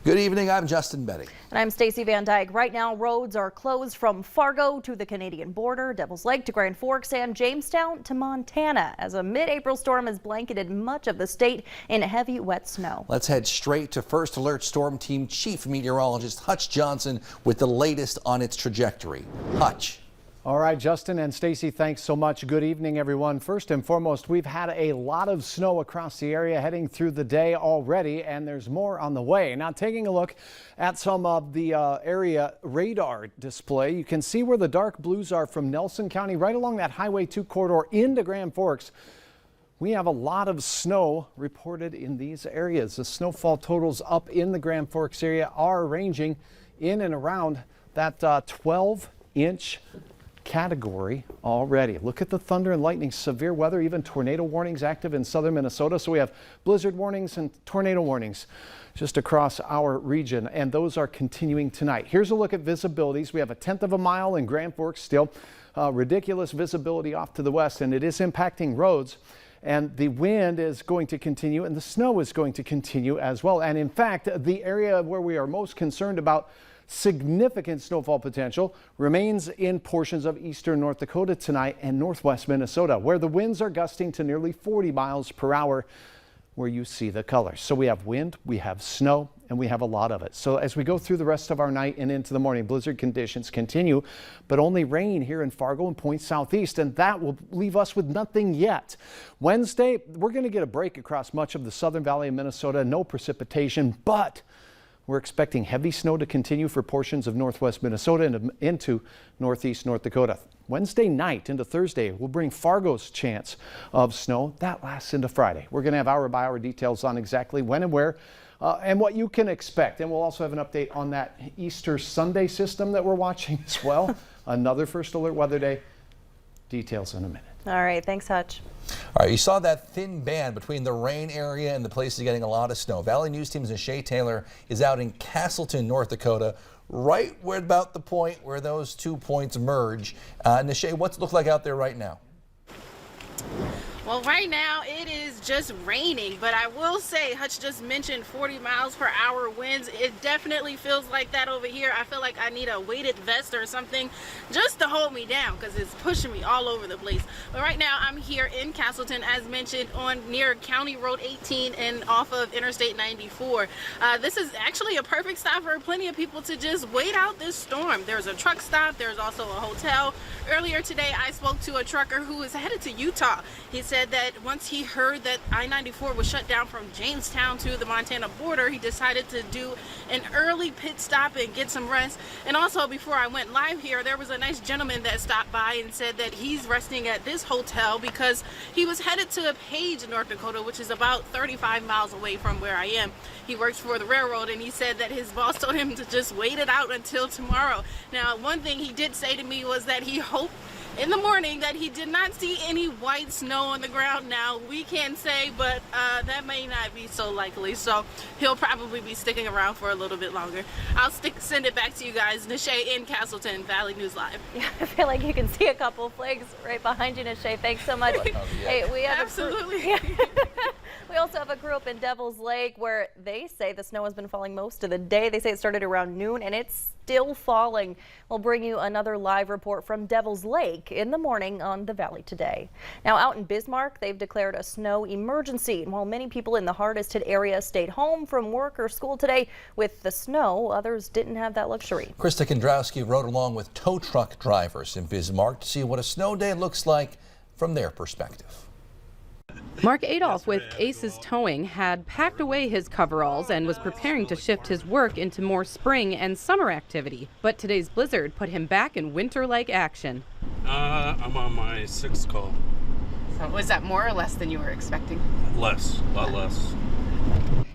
Good evening, I'm Justin Betty. And I'm Stacy Van Dyke. Right now, roads are closed from Fargo to the Canadian border, Devil's Lake to Grand Forks, and Jamestown to Montana, as a mid-April storm has blanketed much of the state in heavy, wet snow. Let's head straight to First Alert Storm Team Chief Meteorologist Hutch Johnson with the latest on its trajectory. Hutch. All right, Justin and Stacy, thanks so much. Good evening, everyone. First and foremost, we've had a lot of snow across the area heading through the day already, and there's more on the way. Now, taking a look at some of the area radar display, you can see where the dark blues are from Nelson County right along that Highway 2 corridor into Grand Forks. We have a lot of snow reported in these areas. The snowfall totals up in the Grand Forks area are ranging in and around that 12-inch category already. Look at the thunder and lightning, severe weather, even tornado warnings active in southern Minnesota. So we have blizzard warnings and tornado warnings just across our region, and those are continuing tonight. Here's a look at visibilities. We have a 1/10 of a mile in Grand Forks still. Ridiculous visibility off to the west, and it is impacting roads. And the wind is going to continue, and the snow is going to continue as well. And in fact, the area where we are most concerned about significant snowfall potential remains in portions of eastern North Dakota tonight and northwest Minnesota, where the winds are gusting to nearly 40 miles per hour, where you see the colors. So we have wind, we have snow, and we have a lot of it. So as we go through the rest of our night and into the morning, blizzard conditions continue, but only rain here in Fargo and points southeast, and that will leave us with nothing yet. Wednesday, we're going to get a break across much of the southern valley of Minnesota, no precipitation, but we're expecting heavy snow to continue for portions of northwest Minnesota and into northeast North Dakota. Wednesday night into Thursday will bring Fargo's chance of snow. That lasts into Friday. We're going to have hour-by-hour details on exactly when and where and what you can expect. And we'll also have an update on that Easter Sunday system that we're watching as well. Another First Alert Weather Day. Details in a minute. All right, thanks, Hutch. All right, you saw that thin band between the rain area and the places getting a lot of snow. Valley News Team's Nishay Taylor is out in Castleton, North Dakota, right where about the point where those 2 points merge. Nishay, what's it look like out there right now? Well, right now it is just raining, but I will say, Hutch just mentioned 40 miles per hour winds. It definitely feels like that over here. I feel like I need a weighted vest or something just to hold me down because it's pushing me all over the place. But right now I'm here in Castleton, as mentioned, on near County Road 18 and off of Interstate 94. This is actually a perfect stop for plenty of people to just wait out this storm. There's a truck stop. There's also a hotel. Earlier today, I spoke to a trucker who is headed to Utah. He said that once he heard that I-94 was shut down from Jamestown to the Montana border, he decided to do an early pit stop and get some rest. And also, before I went live here, there was a nice gentleman that stopped by and said that he's resting at this hotel because he was headed to Page, North Dakota, which is about 35 miles away from where I am. He works for the railroad, and he said that his boss told him to just wait it out until tomorrow. Now, one thing he did say to me was that he hoped in the morning that he did not see any white snow on the ground. Now, we can't say, but that may not be so likely. So he'll probably be sticking around for a little bit longer. I'll send it back to you guys. Nishay in Castleton, Valley News Live. Yeah, I feel like you can see a couple flags right behind you, Nishay. Thanks so much. Hey, we have absolutely. We also have a crew up in Devil's Lake where they say the snow has been falling most of the day. They say it started around noon and it's still falling. We'll bring you another live report from Devil's Lake in the morning on the Valley Today. Now out in Bismarck, they've declared a snow emergency. And while many people in the hardest hit area stayed home from work or school today with the snow, others didn't have that luxury. Krista Kondrowski rode along with tow truck drivers in Bismarck to see what a snow day looks like from their perspective. Mark Adolph with Aces Towing had packed away his coveralls and was preparing to shift his work into more spring and summer activity. But today's blizzard put him back in winter-like action. I'm on my 6th call. So was that more or less than you were expecting? Less, a lot less.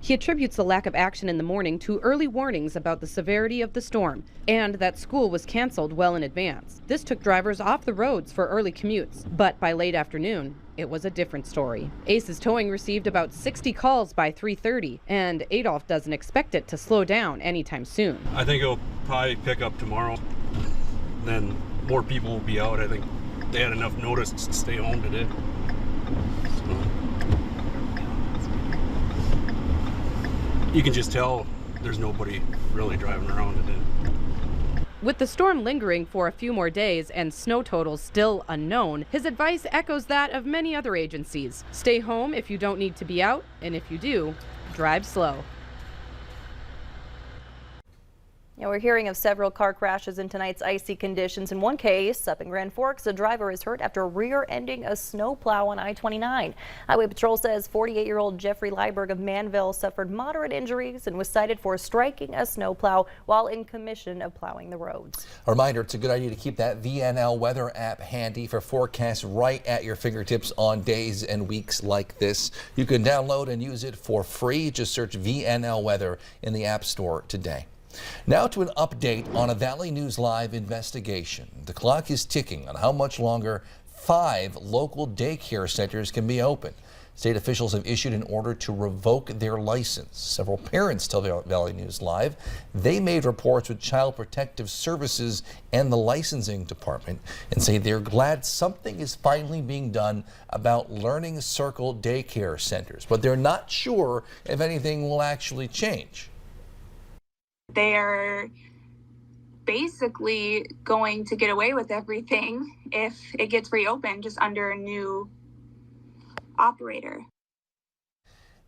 He attributes the lack of action in the morning to early warnings about the severity of the storm and that school was canceled well in advance. This took drivers off the roads for early commutes, but by late afternoon, it was a different story. Aces Towing received about 60 calls by 3:30, and Adolph doesn't expect it to slow down anytime soon. I think it'll probably pick up tomorrow. Then more people will be out. I think they had enough notice to stay home today. So, you can just tell there's nobody really driving around in it. With the storm lingering for a few more days and snow totals still unknown, his advice echoes that of many other agencies. Stay home if you don't need to be out, and if you do, drive slow. We're hearing of several car crashes in tonight's icy conditions. In one case, up in Grand Forks, a driver is hurt after rear-ending a snowplow on I-29. Highway Patrol says 48-year-old Jeffrey Lieberg of Manville suffered moderate injuries and was cited for striking a snowplow while in commission of plowing the roads. A reminder, it's a good idea to keep that VNL weather app handy for forecasts right at your fingertips on days and weeks like this. You can download and use it for free. Just search VNL weather in the App Store today. Now to an update on a Valley News Live investigation. The clock is ticking on how much longer 5 local daycare centers can be open. State officials have issued an order to revoke their license. Several parents tell Valley News Live they made reports with Child Protective Services and the licensing department and say they're glad something is finally being done about Learning Circle daycare centers, but they're not sure if anything will actually change. They're basically going to get away with everything if it gets reopened just under a new operator.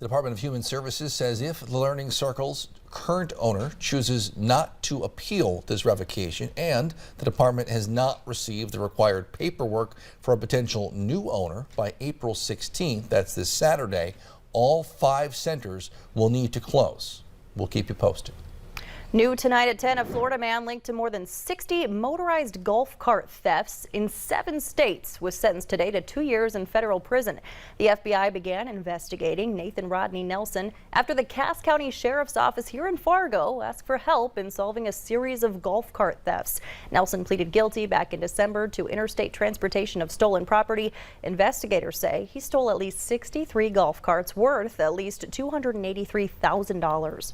The Department of Human Services says if the Learning Circle's current owner chooses not to appeal this revocation and the department has not received the required paperwork for a potential new owner by April 16th, that's this Saturday, all 5 centers will need to close. We'll keep you posted. New tonight at 10, a Florida man linked to more than 60 motorized golf cart thefts in 7 states was sentenced today to 2 years in federal prison. The FBI began investigating Nathan Rodney Nelson after the Cass County Sheriff's Office here in Fargo asked for help in solving a series of golf cart thefts. Nelson pleaded guilty back in December to interstate transportation of stolen property. Investigators say he stole at least 63 golf carts worth at least $283,000.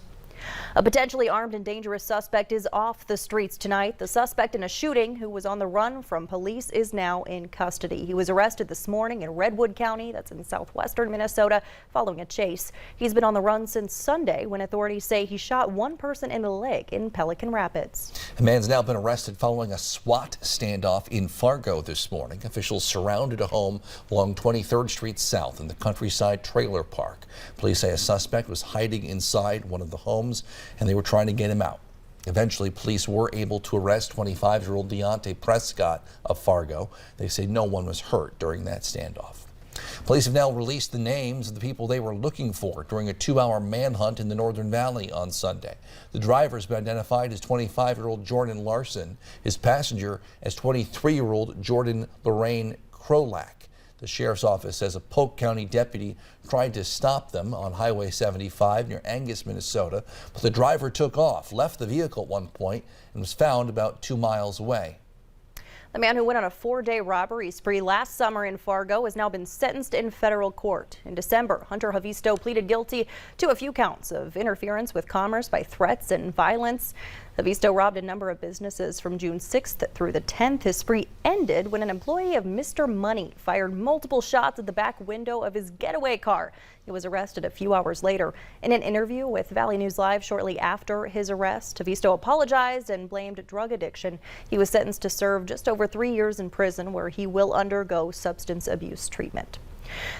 A potentially armed and dangerous suspect is off the streets tonight. The suspect in a shooting who was on the run from police is now in custody. He was arrested this morning in Redwood County, that's in southwestern Minnesota, following a chase. He's been on the run since Sunday when authorities say he shot one person in the leg in Pelican Rapids. A man's now been arrested following a SWAT standoff in Fargo this morning. Officials surrounded a home along 23rd Street South in the Countryside Trailer Park. Police say a suspect was hiding inside one of the homes and they were trying to get him out. Eventually, police were able to arrest 25-year-old Deontay Prescott of Fargo. They say no one was hurt during that standoff. Police have now released the names of the people they were looking for during a 2-hour manhunt in the Northern Valley on Sunday. The driver has been identified as 25-year-old Jordan Larson, his passenger as 23-year-old Jordan Lorraine Krolak. The sheriff's office says a Polk County deputy tried to stop them on Highway 75 near Angus, Minnesota, but the driver took off, left the vehicle at one point, and was found about 2 miles away. The man who went on a 4-day robbery spree last summer in Fargo has now been sentenced in federal court. In December, Hunter Havisto pleaded guilty to a few counts of interference with commerce by threats and violence. Havisto robbed a number of businesses from June 6th through the 10th. His spree ended when an employee of Mr. Money fired multiple shots at the back window of his getaway car. He was arrested a few hours later. In an interview with Valley News Live shortly after his arrest, Havisto apologized and blamed drug addiction. He was sentenced to serve just over 3 years in prison, where he will undergo substance abuse treatment.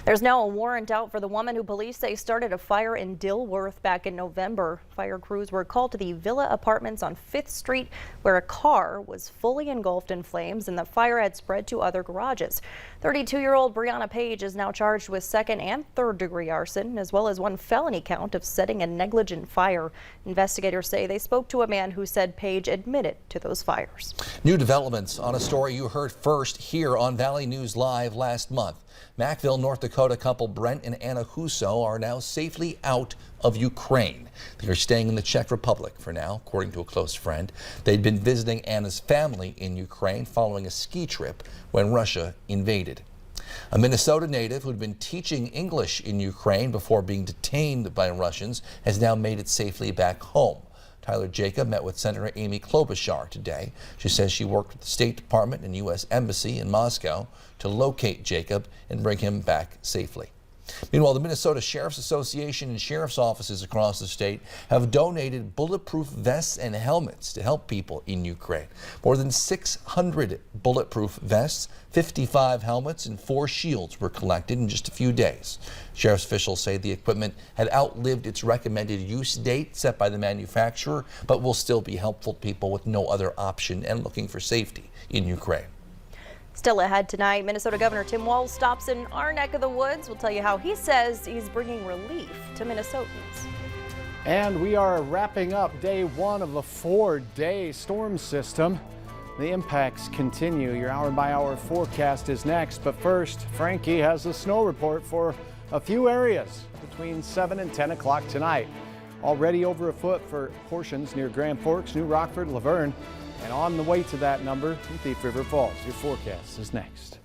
There's now a warrant out for the woman who police say started a fire in Dilworth back in November. Fire crews were called to the Villa Apartments on 5th Street, where a car was fully engulfed in flames and the fire had spread to other garages. 32-year-old Brianna Page is now charged with 2nd and 3rd degree arson, as well as 1 felony count of setting a negligent fire. Investigators say they spoke to a man who said Page admitted to those fires. New developments on a story you heard first here on Valley News Live last month. Mackville, North Dakota couple Brent and Anna Huso are now safely out of Ukraine. They are staying in the Czech Republic for now, according to a close friend. They'd been visiting Anna's family in Ukraine following a ski trip when Russia invaded. A Minnesota native who'd been teaching English in Ukraine before being detained by Russians has now made it safely back home. Tyler Jacob met with Senator Amy Klobuchar today. She says she worked with the State Department and U.S. Embassy in Moscow to locate Jacob and bring him back safely. Meanwhile, the Minnesota Sheriff's Association and sheriff's offices across the state have donated bulletproof vests and helmets to help people in Ukraine. More than 600 bulletproof vests, 55 helmets, and 4 shields were collected in just a few days. Sheriff's officials say the equipment had outlived its recommended use date set by the manufacturer, but will still be helpful to people with no other option and looking for safety in Ukraine. Still ahead tonight, Minnesota Governor Tim Walz stops in our neck of the woods. We'll tell you how he says he's bringing relief to Minnesotans. And we are wrapping up day 1 of the 4-day storm system. The impacts continue. Your hour-by-hour forecast is next. But first, Frankie has a snow report for a few areas between 7 and 10 o'clock tonight. Already over a foot for portions near Grand Forks, New Rockford, Laverne. And on the way to that number in Thief River Falls. Your forecast is next.